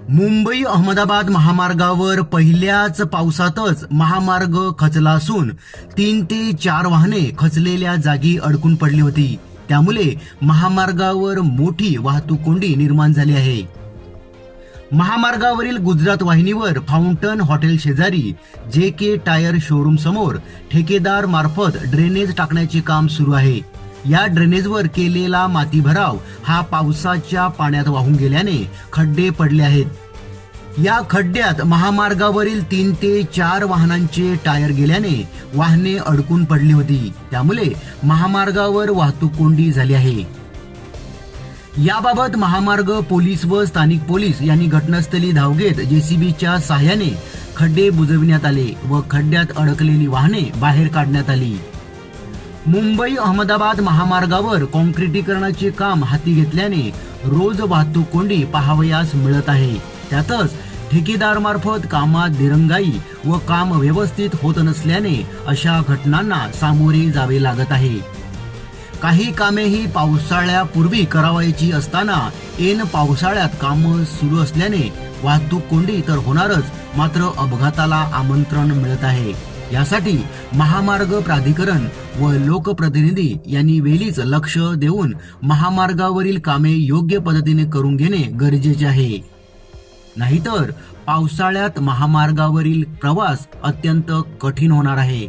मुंबई अहमदाबाद महामार्गावर पहिल्याच पावसातच महामार्ग खचला असून 3 ते 4 वाहने खचलेल्या जागी अडकून पडली होती. त्यामुळे महामार्गावर मोठी वाहतूक कोंडी निर्माण झाली आहे. महामार्गावरील गुजरात वाहिनीवर फाउंटन हॉटेल शेजारी JK टायर शोरूम समोर ठेकेदार मार्फत ड्रेनेज टाकण्याचे काम सुरू आहे. या ड्रेनेजवर केलेला माती भराव हा पावसाच्या पाण्यात वाहून गेल्याने खड्डे पडले आहेत. या खड्ड्यात महामार्गावरील 3 ते 4 वाहनांचे टायर गेल्याने वाहने अडकून पडली होती. त्यामुळे महामार्गावर वाहतूक कोंडी झाली आहे. याबाबत महामार्ग पोलीस व स्थानिक पोलीस यांनी घटनास्थळी धाव घेत JCBच्या साहाय्याने खड्डे बुजविण्यात आले व खड्ड्यात अडकलेली वाहने बाहेर काढण्यात आली. मुंबई अहमदाबाद महामार्गावर कॉन्क्रिटीकरणाचे काम हाती घेतल्याने रोज वाहतूक कोंडी पाहावयास मिळत आहे. त्यातच ठेकेदारमार्फत कामात दिरंगाई व काम व्यवस्थित होत नसल्याने अशा घटनांना सामोरे जावे लागत आहे. काही कामेही पावसाळ्यापूर्वी करावायची असताना ऐन पावसाळ्यात कामं सुरू असल्याने वाहतूक कोंडी तर होणारच, मात्र अपघाताला आमंत्रण मिळत आहे. यासाठी महामार्ग प्राधिकरण व लोकप्रतिनिधी यांनी वेळीच लक्ष देऊन महामार्गावरील कामे योग्य पद्धतीने करून घेणे गरजेचे आहे. नाहीतर पावसाळ्यात महामार्गावरील प्रवास अत्यंत कठीण होणार आहे.